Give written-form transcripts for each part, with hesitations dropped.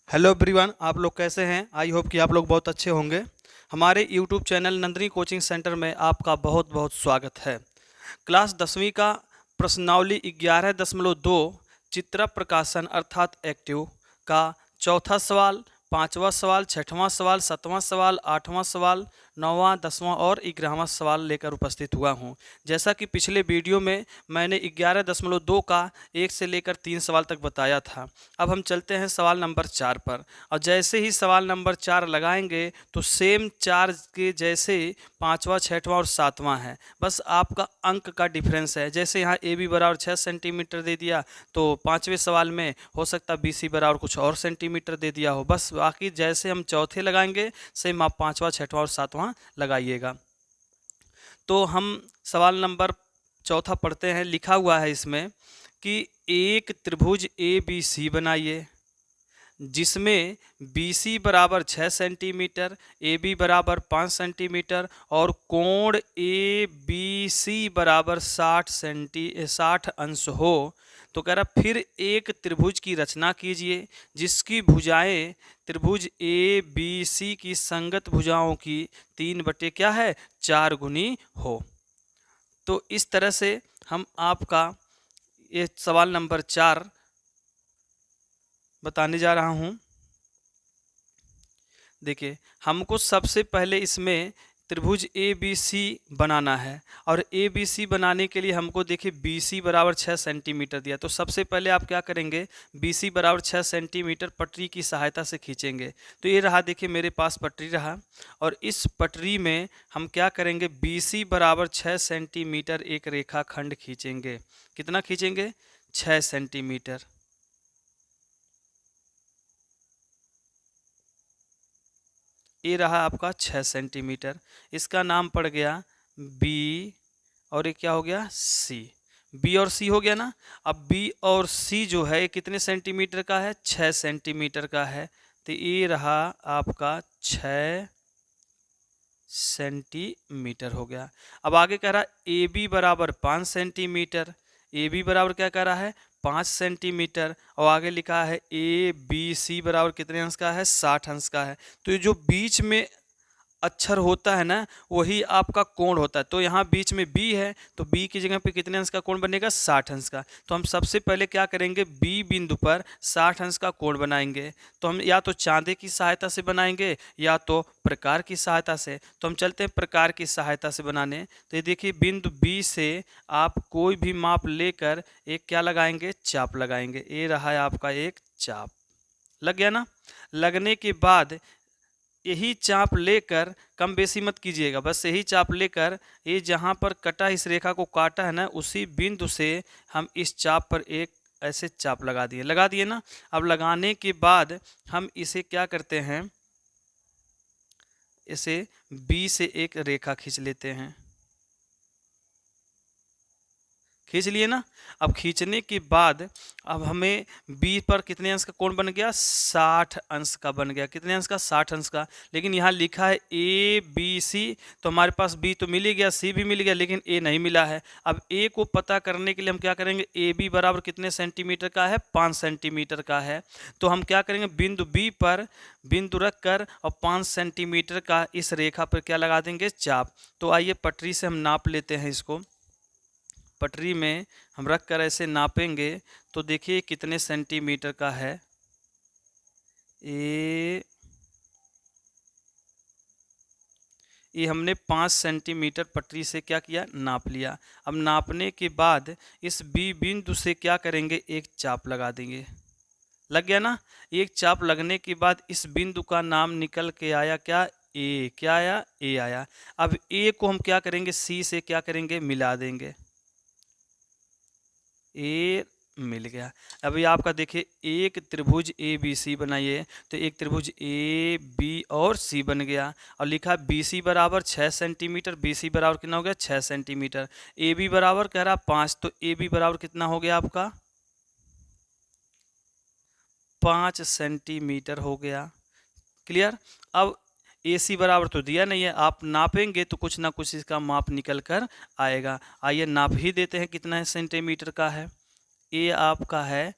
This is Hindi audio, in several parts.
हेलो एवरीवन, आप लोग कैसे हैं? आई होप कि आप लोग बहुत अच्छे होंगे। हमारे YouTube channel Nandini coaching centre में आपका बहुत बहुत स्वागत है। क्लास 10वीं का प्रश्नावली 11.2 चित्र प्रकाशन अर्थात एक्टिव का चौथा सवाल, पांचवा सवाल, छठवां सवाल, सातवां सवाल, आठवां सवाल, नौवां, 10वां और 11वां सवाल लेकर उपस्थित हुआ हूं। जैसा कि पिछले वीडियो में मैंने 11.2 का 1 से लेकर 3 सवाल तक बताया था। अब हम चलते हैं सवाल नंबर 4 पर, और जैसे ही सवाल नंबर 4 लगाएंगे तो सेम 4 के जैसे पांचवा, छठवां और सातवां है, बस आपका अंक का डिफरेंस है। जैसे यहाँ ए बी बराबर 6 सेंटीमीटर दे दिया, तो पांचवें सवाल में हो सकता है बी सी बराबर कुछ और सेंटीमीटर दे दिया हो। बस बाकी जैसे हम चौथे लगाएंगे सेम आप पांचवा, छठवां और सातवां लगाइएगा। तो हम सवाल नंबर चौथा पढ़ते हैं। लिखा हुआ है इसमें कि एक त्रिभुज ए बी सी बनाइए जिसमें बी सी बराबर 6 सेंटीमीटर, ए बी बराबर 5 सेंटीमीटर और कोण ए बी सी बराबर 60 अंश हो। तो कह रहा फिर एक त्रिभुज की रचना कीजिए जिसकी भुजाएं त्रिभुज ए बी सी की संगत भुजाओं की 3 बटे क्या है 4 गुनी हो। तो इस तरह से हम आपका ये सवाल नंबर 4 बताने जा रहा हूं। देखिए, हमको सबसे पहले इसमें त्रिभुज ए बी सी बनाना है, और ए बी सी बनाने के लिए हमको देखिए बी सी बराबर 6 सेंटीमीटर दिया। तो सबसे पहले आप क्या करेंगे, बी सी बराबर 6 सेंटीमीटर पटरी की सहायता से खींचेंगे। तो ये रहा, देखिए मेरे पास पटरी रहा, और इस पटरी में हम क्या करेंगे, बी सी बराबर 6 सेंटीमीटर एक रेखाखंड खींचेंगे। कितना खींचेंगे, 6 सेंटीमीटर। ये रहा आपका 6 सेंटीमीटर। इसका नाम पड़ गया बी, और ये क्या हो गया, सी। बी और सी हो गया ना। अब बी और सी जो है ये कितने सेंटीमीटर का है, 6 सेंटीमीटर का है। तो ये रहा आपका 6 सेंटीमीटर हो गया। अब आगे कह रहा है ए बी बराबर 5 सेंटीमीटर। ए बी बराबर क्या कह रहा है, 5 सेंटीमीटर, और आगे लिखा है ए बी सी बराबर कितने अंश का है, 60 अंश का है। तो ये जो बीच में अक्षर होता है ना, वही आपका कोण होता है। तो यहाँ बीच में बी है, तो बी की जगह पे कितने अंश का कोण बनेगा, 60 अंश का। तो हम सबसे पहले क्या करेंगे, बी बिंदु पर 60 अंश का कोण बनाएंगे। तो हम या तो चांदे की सहायता से बनाएंगे या तो प्रकार की सहायता से। तो हम चलते हैं प्रकार की सहायता से बनाने। तो ये देखिए, बिंदु बी से आप कोई भी माप लेकर एक क्या लगाएंगे, चाप लगाएंगे। ये रहा है आपका एक चाप। लग गया ना। लगने के बाद यही चाप लेकर, कम बेसी मत कीजिएगा, बस यही चाप लेकर ये जहाँ पर कटा, इस रेखा को काटा है ना, उसी बिंदु से हम इस चाप पर एक ऐसे चाप लगा दिए ना। अब लगाने के बाद हम इसे क्या करते हैं, इसे बी से एक रेखा खींच लेते हैं। खींच लिए ना। अब खींचने के बाद अब हमें बी पर कितने अंश का कोण बन गया, 60 अंश का बन गया। कितने अंश का, 60 अंश का। लेकिन यहाँ लिखा है ए बी सी, तो हमारे पास बी तो मिल ही गया, सी भी मिल गया, लेकिन ए नहीं मिला है। अब ए को पता करने के लिए हम क्या करेंगे, ए बी बराबर कितने सेंटीमीटर का है, 5 सेंटीमीटर का है। तो हम क्या करेंगे, बिंदु बी पर बिंदु रख कर और 5 सेंटीमीटर का इस रेखा पर क्या लगा देंगे, चाप। तो आइए पटरी से हम नाप लेते हैं इसको। पटरी में हम रख कर ऐसे नापेंगे तो देखिए कितने सेंटीमीटर का है। ये हमने 5 सेंटीमीटर पटरी से क्या किया, नाप लिया। अब नापने के बाद इस बी बिंदु से क्या करेंगे, एक चाप लगा देंगे। लग गया ना। एक चाप लगने के बाद इस बिंदु का नाम निकल के आया क्या, ए। क्या आया, ए आया। अब ए को हम क्या करेंगे, सी से क्या करेंगे, मिला देंगे। ए मिल गया। अभी आपका देखिए एक त्रिभुज ए बी सी बनाइए, तो एक त्रिभुज ए बी और सी बन गया, और लिखा बी सी बराबर 6 सेंटीमीटर। बी सी बराबर कितना हो गया, 6 सेंटीमीटर। ए बी बराबर कह रहा 5, तो ए बी बराबर कितना हो गया आपका, 5 सेंटीमीटर हो गया। क्लियर। अब ए सी बराबर तो दिया नहीं है, आप नापेंगे तो कुछ ना कुछ इसका माप निकल कर आएगा। आइए नाप ही देते हैं कितना है सेंटीमीटर का है। ए आपका है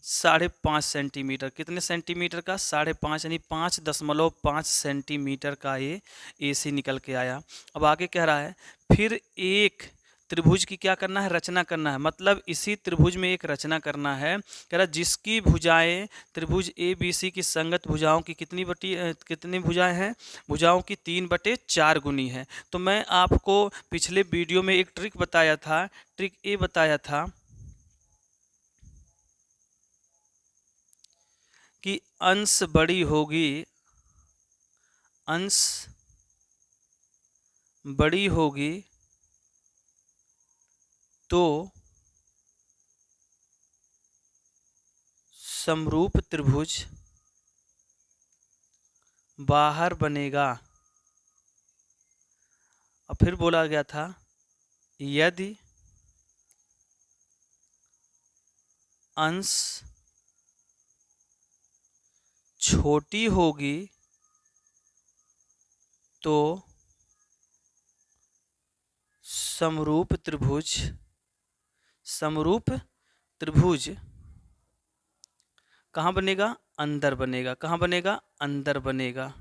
5.5 सेंटीमीटर। कितने सेंटीमीटर का? 5.5 यानी 5.5 सेंटीमीटर का ये AC निकल के आया। अब आगे कह रहा है फिर एक त्रिभुज की क्या करना है? रचना करना है। मतलब इसी त्रिभुज में एक रचना करना है। कह रहा जिसकी भुजाएं त्रिभुज ABC की संगत भुजाओं की कितनी भुजाएं हैं? भुजाओं की 3/4 गुनी है। तो मैं आपको पिछले वीडियो में एक ट्रिक बताया था। ट्रिक ये बताया था कि अंश बड़ी होगी, अंश बड़ी होगी तो समरूप त्रिभुज बाहर बनेगा। और फिर बोला गया था यदि अंश छोटी होगी तो समरूप त्रिभुज कहाँ बनेगा? अंदर बनेगा। कहाँ बनेगा? अंदर बनेगा।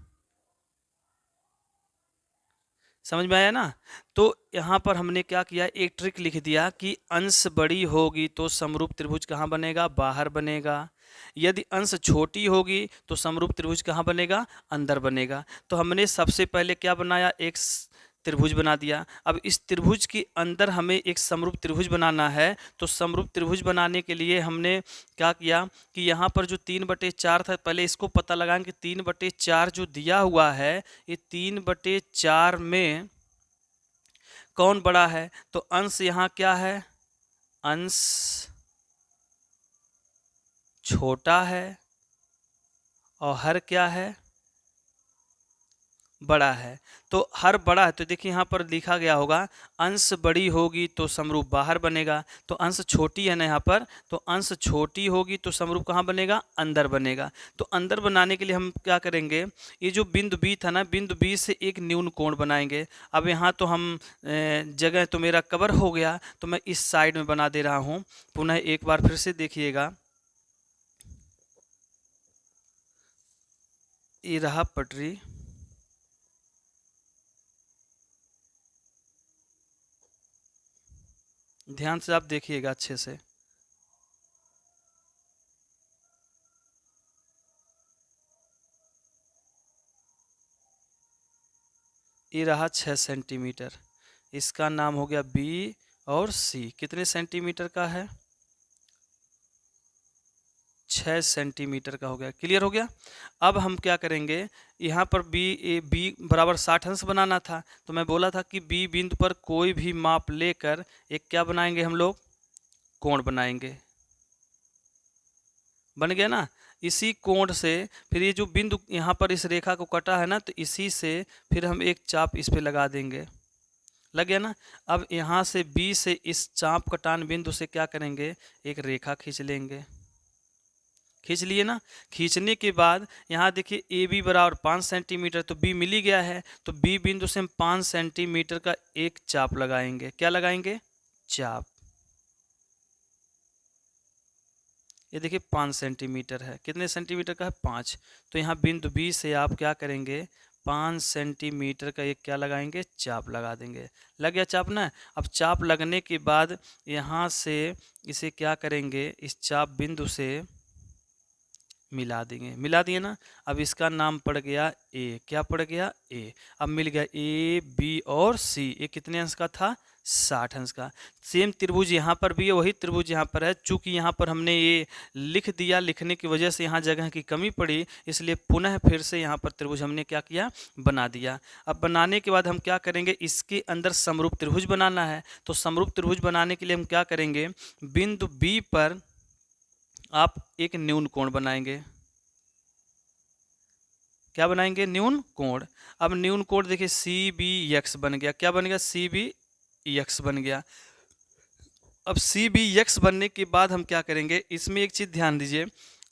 समझ में आया ना? तो यहाँ पर हमने क्या किया, एक ट्रिक लिख दिया कि अंश बड़ी होगी तो समरूप त्रिभुज कहाँ बनेगा? बाहर बनेगा। यदि अंश छोटी होगी तो समरूप त्रिभुज कहाँ बनेगा? अंदर बनेगा। तो हमने सबसे पहले क्या बनाया? एक त्रिभुज बना दिया। अब इस त्रिभुज के अंदर हमें एक समरूप त्रिभुज बनाना है। तो समरूप त्रिभुज बनाने के लिए हमने क्या किया कि यहाँ पर जो 3/4 था, पहले इसको पता लगाएं कि 3/4 जो दिया हुआ है, ये 3/4 में कौन बड़ा है? तो अंश यहाँ क्या है? अंश छोटा है और हर क्या है? बड़ा है। तो हर बड़ा है तो देखिए यहाँ पर लिखा गया होगा अंश बड़ी होगी तो समरूप बाहर बनेगा। तो अंश छोटी है ना यहाँ पर, तो अंश छोटी होगी तो समरूप कहाँ बनेगा? अंदर बनेगा। तो अंदर बनाने के लिए हम क्या करेंगे? ये जो बिंदु B था ना, बिंदु B से एक न्यून कोण बनाएंगे। अब यहाँ तो हम जगह तो मेरा कवर हो गया, तो मैं इस साइड में बना दे रहा हूँ। पुनः एक बार फिर से देखिएगा, ये रहा पटरी, ध्यान से आप देखिएगा अच्छे से। ये रहा 6 सेंटीमीटर। इसका नाम हो गया B और C। कितने सेंटीमीटर का है? 6 सेंटीमीटर का हो गया। क्लियर हो गया? अब हम क्या करेंगे, यहाँ पर B बराबर 60 अंश बनाना था। तो मैं बोला था कि B बिंदु पर कोई भी माप लेकर एक क्या बनाएंगे हम लोग? कोण बनाएंगे। बन गया ना? इसी कोण से फिर ये जो बिंदु यहाँ पर इस रेखा को कटा है ना, तो इसी से फिर हम एक चाप इस पे लगा देंगे। लग गया ना? अब यहाँ से B से इस चाप कटान बिंदु से क्या करेंगे? एक रेखा खींच लेंगे। खींच लिए ना? खींचने के बाद यहाँ देखिए AB बराबर 5 सेंटीमीटर, तो B मिल ही गया है। तो B बिंदु से हम 5 सेंटीमीटर का एक चाप लगाएंगे। क्या लगाएंगे? चाप। ये देखिए 5 सेंटीमीटर है। कितने सेंटीमीटर का है? 5। तो यहाँ बिंदु B से आप क्या करेंगे? 5 सेंटीमीटर का एक क्या लगाएंगे? चाप लगा देंगे। लग गया चाप ना? अब चाप लगने के बाद यहाँ से इसे क्या करेंगे? इस चाप बिंदु से मिला देंगे। मिला दिए ना? अब इसका नाम पड़ गया A। क्या पड़ गया? A। अब मिल गया A, B और C। ये कितने अंश का था? 60 अंश का। सेम त्रिभुज यहाँ पर भी है, वही त्रिभुज यहाँ पर है। चूंकि यहाँ पर हमने ये लिख दिया, लिखने की वजह से यहाँ जगह की कमी पड़ी, इसलिए पुनः फिर से यहाँ पर त्रिभुज हमने क्या किया? बना दिया। अब बनाने के बाद हम क्या करेंगे? इसके अंदर समरूप त्रिभुज बनाना है। तो समरूप त्रिभुज बनाने के लिए हम क्या करेंगे? बिंदु B पर आप एक न्यून कोण बनाएंगे। क्या बनाएंगे? न्यून कोण। अब न्यून कोण देखिए CBX बन गया। क्या बन गया? CBX बन गया। अब CBX बनने के बाद हम क्या करेंगे? इसमें एक चीज ध्यान दीजिए,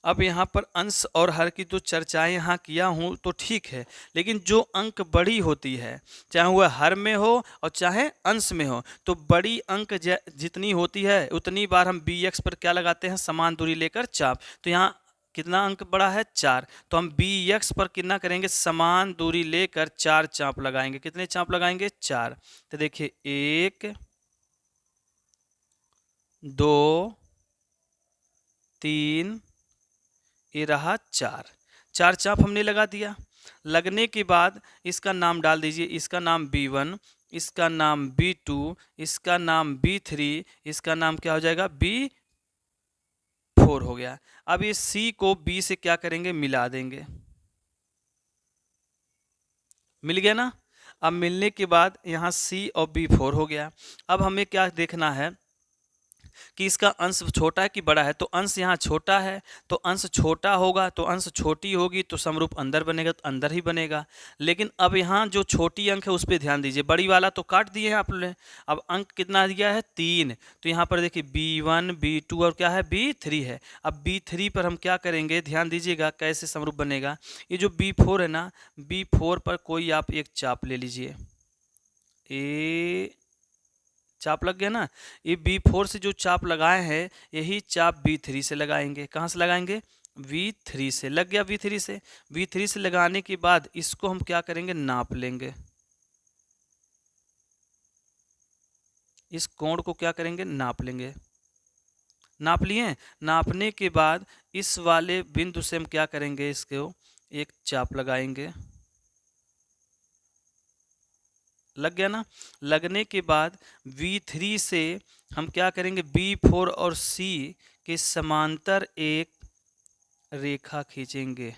अब यहाँ पर अंश और हर की जो चर्चाएं यहाँ किया हूँ तो ठीक है, लेकिन जो अंक बड़ी होती है, चाहे वह हर में हो और चाहे अंश में हो, तो बड़ी अंक जितनी होती है उतनी बार हम बी एक्स पर क्या लगाते हैं, समान दूरी लेकर चाप। तो यहाँ कितना अंक बड़ा है, 4, तो हम बी एक्स पर कितना करेंगे, समान दूरी लेकर 4 चाप लगाएंगे। कितने चाप लगाएंगे, 4। तो देखिए 1 2 3, ये रहा 4। 4 चाप हमने लगा दिया। लगने के बाद इसका नाम डाल दीजिए, इसका नाम B1, इसका नाम B2, इसका नाम B3, इसका नाम क्या हो जाएगा, B4 हो गया। अब ये C को B से क्या करेंगे, मिला देंगे। मिल गया ना। अब मिलने के बाद यहाँ C और B4 हो गया। अब हमें क्या देखना है कि इसका अंश छोटा है कि बड़ा है, तो अंश यहाँ छोटा है, तो अंश छोटा होगा तो अंश छोटी होगी तो समरूप अंदर बनेगा, तो अंदर ही बनेगा। लेकिन अब यहाँ जो छोटी अंक है उस पर ध्यान दीजिए, बड़ी वाला तो काट दिए हैं आप लोगों ने। अब अंक कितना दिया है, 3, तो यहाँ पर देखिए B1 B2 और क्या है, B3 है। अब B3 पर हम क्या करेंगे, ध्यान दीजिएगा कैसे समरूप बनेगा। ये जो B4 है ना, B4 पर कोई आप एक चाप ले लीजिए, चाप लग गया ना। ये B4 से जो चाप लगाए हैं यही चाप B3 से लगाएंगे। कहाँ से लगाएंगे, V3 से। लग गया V3 से। V3 से लगाने के बाद इसको हम क्या करेंगे, नाप लेंगे। इस कोण को क्या करेंगे, नाप लेंगे। नाप लिए। नापने के बाद इस वाले बिंदु से हम क्या करेंगे, इसको एक चाप लगाएंगे। लग गया ना। लगने के बाद V3 से हम क्या करेंगे, B4 और C के समांतर एक रेखा खींचेंगे।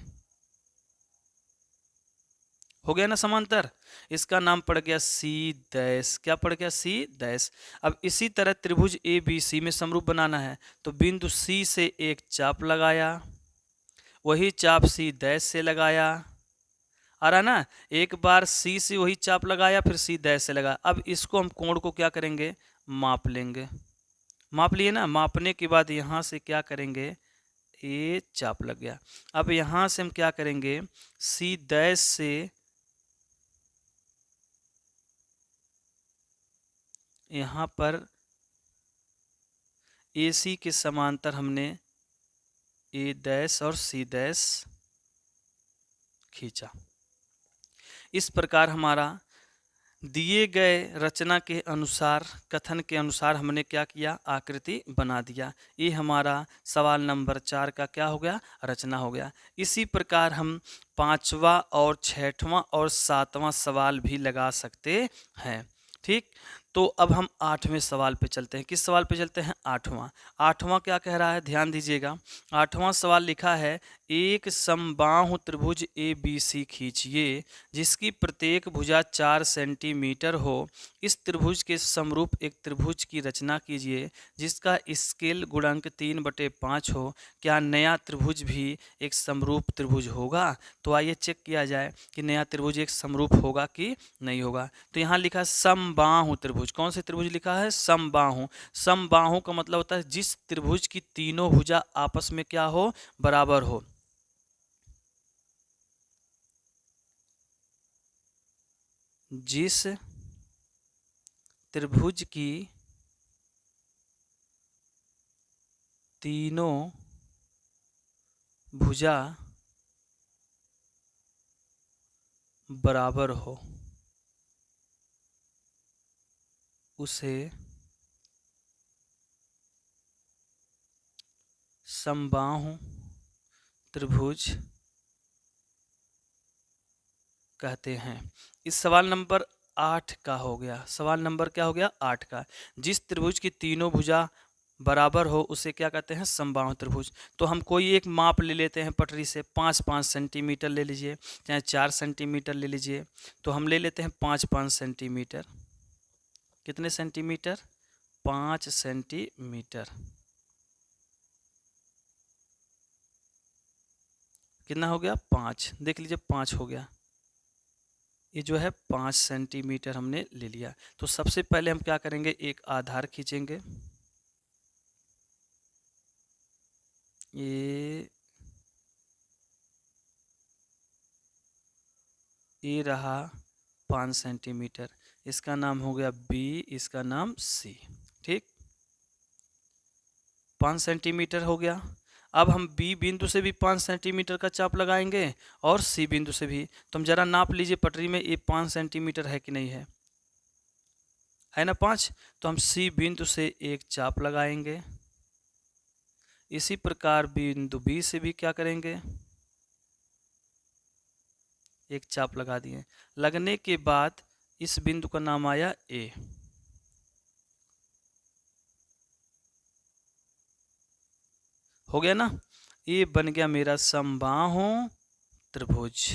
हो गया ना समांतर। इसका नाम पड़ गया C डैश। क्या पड़ गया, C डैश। अब इसी तरह त्रिभुज ABC में समरूप बनाना है, तो बिंदु C से एक चाप लगाया, वही चाप C डैश से लगाया। आ रहा ना। एक बार C से वही चाप लगाया, फिर C डैश से लगा। अब इसको हम कोण को क्या करेंगे, माप लेंगे। माप लिए ना। मापने के बाद यहाँ से क्या करेंगे, ये चाप लग गया। अब यहाँ से हम क्या करेंगे, C डैश से यहाँ पर AC के समांतर हमने A डैश और C डैश खींचा। इस प्रकार हमारा दिए गए रचना के अनुसार, कथन के अनुसार हमने क्या किया, आकृति बना दिया। ये हमारा सवाल नंबर 4 का क्या हो गया, रचना हो गया। इसी प्रकार हम 5वां और 6वां और 7वां सवाल भी लगा सकते हैं। ठीक, तो अब हम 8वें सवाल पे चलते हैं। किस सवाल पे चलते हैं, 8वां। 8वां क्या कह रहा है, ध्यान दीजिएगा। 8वां सवाल लिखा है, एक समबाहु त्रिभुज ABC खींचिए जिसकी प्रत्येक भुजा 4 सेंटीमीटर हो। इस त्रिभुज के समरूप एक त्रिभुज की रचना कीजिए जिसका स्केल गुणांक 3/5 हो। क्या नया त्रिभुज भी एक समरूप त्रिभुज होगा। तो आइए चेक किया जाए कि नया त्रिभुज एक समरूप होगा कि नहीं होगा। तो यहाँ लिखा समबाहु त्रिभुज। कौन से त्रिभुज लिखा है, समबाहु। समबाहु का मतलब होता है जिस त्रिभुज की तीनों भुजा आपस में क्या हो, बराबर हो। जिस त्रिभुज की तीनों भुजा बराबर हो उसे समबाहु त्रिभुज कहते हैं। इस सवाल नंबर 8 का हो गया। सवाल नंबर क्या हो गया, 8 का। जिस त्रिभुज की तीनों भुजा बराबर हो उसे क्या कहते हैं, समबाहु त्रिभुज। तो हम कोई एक माप ले लेते हैं पटरी से, 5-5 सेंटीमीटर ले लीजिए, चाहे 4 सेंटीमीटर ले लीजिए। तो हम ले लेते हैं 5-5 सेंटीमीटर। कितने सेंटीमीटर, 5 सेंटीमीटर। कितना हो गया, 5। देख लीजिए 5 हो गया। ये जो है 5 सेंटीमीटर हमने ले लिया। तो सबसे पहले हम क्या करेंगे, एक आधार खींचेंगे। ये ए रहा 5 सेंटीमीटर, इसका नाम हो गया बी, इसका नाम सी। ठीक, 5 सेंटीमीटर हो गया। अब हम बी बिंदु से भी 5 सेंटीमीटर का चाप लगाएंगे और सी बिंदु से भी। तो हम जरा नाप लीजिए पटरी में, ये 5 सेंटीमीटर है कि नहीं है ना 5। तो हम सी बिंदु से एक चाप लगाएंगे। इसी प्रकार बिंदु बी से भी क्या करेंगे, एक चाप लगा दिए। लगने के बाद इस बिंदु का नाम आया ए। हो गया ना, ये बन गया मेरा समबाहु त्रिभुज।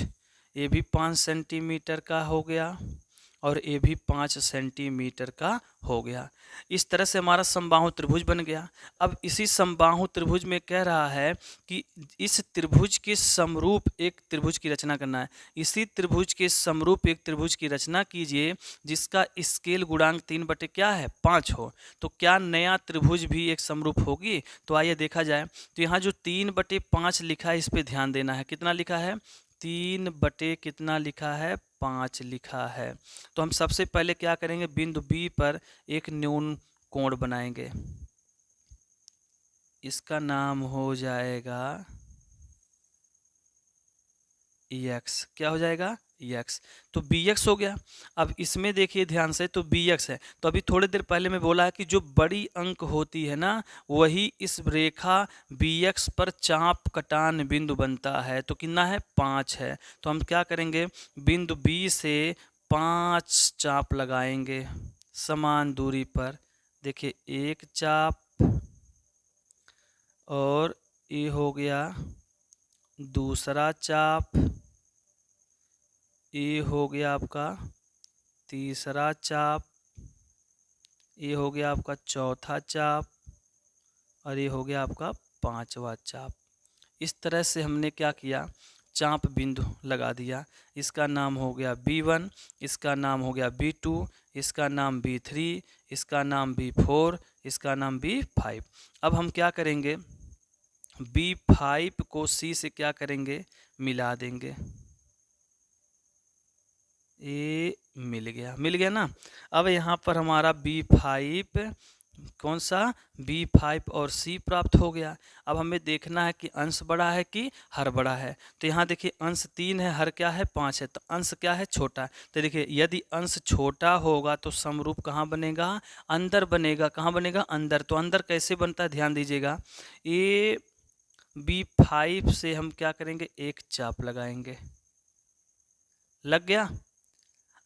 ये भी 5 सेंटीमीटर का हो गया और ये भी 5 सेंटीमीटर का हो गया। इस तरह से हमारा समबाहु त्रिभुज बन गया। अब इसी समबाहु त्रिभुज में कह रहा है कि इस त्रिभुज के समरूप एक त्रिभुज की रचना करना है। इसी त्रिभुज के समरूप एक त्रिभुज की रचना कीजिए जिसका स्केल गुणांक 3 बटे क्या है 5 हो। तो क्या नया त्रिभुज भी एक समरूप होगी? तो आइए देखा जाए। तो यहाँ जो 3/5 लिखा है इस पर ध्यान देना है। कितना लिखा है? 3 बटे कितना लिखा है? 5 लिखा है। तो हम सबसे पहले क्या करेंगे, बिंदु बी पर एक न्यून कोण बनाएंगे। इसका नाम हो जाएगा एक्स। क्या हो जाएगा? एक्स। तो बी एक्स हो गया। अब इसमें देखिए ध्यान से, तो बी एक्स है। तो अभी थोड़ी देर पहले मैं बोला है कि जो बड़ी अंक होती है ना, वही इस रेखा बी एक्स पर चाप कटान बिंदु बनता है। तो कितना है? 5 है। तो हम क्या करेंगे, बिंदु बी से 5 चाप लगाएंगे समान दूरी पर। देखिए एक चाप, और ये हो गया दूसरा चाप, ये हो गया आपका तीसरा चाप, ये हो गया आपका चौथा चाप, और ये हो गया आपका 5वां चाप। इस तरह से हमने क्या किया, चाप बिंदु लगा दिया। इसका नाम हो गया B1, इसका नाम हो गया B2, इसका नाम B3, इसका नाम B4, इसका नाम B5। अब हम क्या करेंगे, B5 को C से क्या करेंगे, मिला देंगे। ये मिल गया ना। अब यहाँ पर हमारा B5 कौन सा, B5 और C प्राप्त हो गया। अब हमें देखना है कि अंश बड़ा है कि हर बड़ा है। तो यहाँ देखिए अंश 3 है, हर क्या है 5 है, तो अंश क्या है छोटा है। तो देखिए यदि अंश छोटा होगा तो समरूप कहाँ बनेगा, अंदर बनेगा। कहाँ बनेगा? अंदर। तो अंदर कैसे बनता है ध्यान दीजिएगा। ये B5 से हम क्या करेंगे, एक चाप लगाएंगे। लग गया।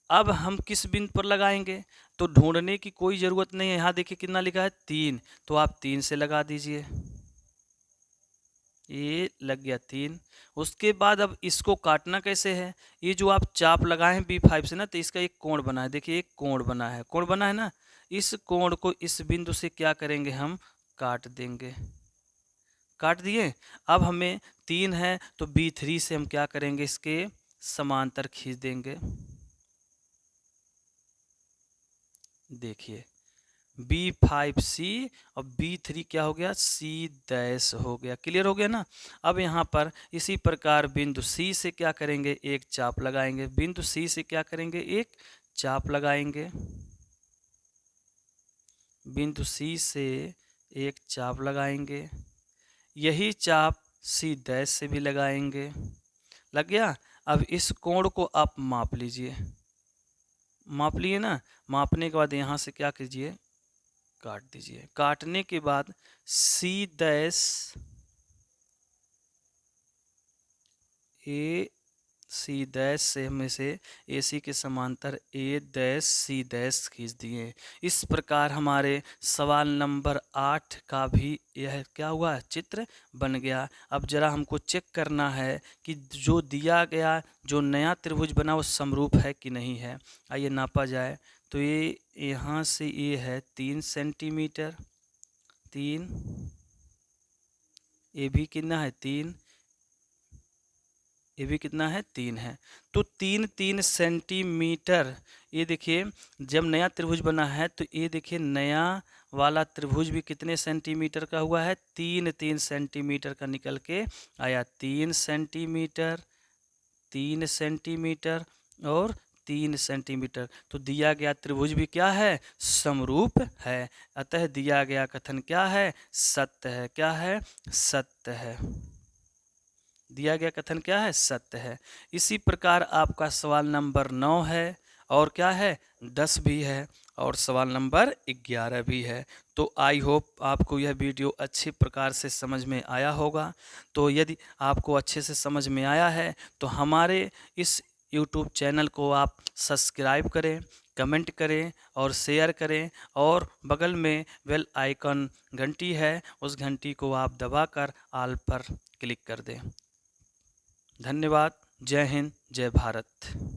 अब हम किस बिंदु पर लगाएंगे, तो ढूंढने की कोई ज़रूरत नहीं है। यहाँ देखिए कितना लिखा है 3, तो आप 3 से लगा दीजिए। ये लग गया 3। उसके बाद अब इसको काटना कैसे है, ये जो आप चाप लगाए हैं B5 से ना, तो इसका एक कोण बना है। देखिए एक कोण बना है, कोण बना है ना। इस कोण को इस बिंदु से क्या करेंगे, हम काट देंगे। काट दिए। अब हमें 3 है तो B3 से हम क्या करेंगे, इसके समांतर खींच देंगे। देखिए B5C और B3 क्या हो गया, C' हो गया। क्लियर हो गया ना। अब यहाँ पर इसी प्रकार बिंदु C से क्या करेंगे, एक चाप लगाएंगे। बिंदु C से क्या करेंगे, एक चाप लगाएंगे। बिंदु C से एक चाप लगाएंगे। यही चाप C' से भी लगाएंगे। लग गया। अब इस कोण को आप माप लीजिए। माप लिए ना। मापने के बाद यहाँ से क्या कीजिए, काट दीजिए। काटने के बाद C' C' से हम इसे AC के समांतर AC' खींच दिए। इस प्रकार हमारे सवाल नंबर 8 का भी यह क्या हुआ, चित्र बन गया। अब जरा हमको चेक करना है कि जो दिया गया जो नया त्रिभुज बना वो समरूप है कि नहीं है। आइए नापा जाए। तो ये यहाँ से ये है 3 सेंटीमीटर, 3, ये भी कितना है 3, ये भी कितना है 3 है। तो 3 सेंटीमीटर। ये देखिए जब नया त्रिभुज बना है तो ये देखिए नया वाला त्रिभुज भी कितने सेंटीमीटर का हुआ है, 3 सेंटीमीटर का निकल के आया। 3 सेंटीमीटर, 3 सेंटीमीटर और 3 सेंटीमीटर। तो दिया गया त्रिभुज भी क्या है? समरूप है। अतः दिया गया कथन क्या है? सत्य है। क्या है? सत्य है। दिया गया कथन क्या है? सत्य है। इसी प्रकार आपका सवाल नंबर 9 है और क्या है? 10 भी है और सवाल नंबर 11 भी है। तो आई होप आपको यह वीडियो अच्छी प्रकार से समझ में आया होगा। तो यदि आपको अच्छे से समझ में आया है तो हमारे इस यूट्यूब चैनल को आप सब्सक्राइब करें, कमेंट करें और शेयर करें और बगल में बेल आइकन घंटी है, उस घंटी को आप दबाकर ऑल पर क्लिक कर दें। धन्यवाद। जय हिंद, जय भारत।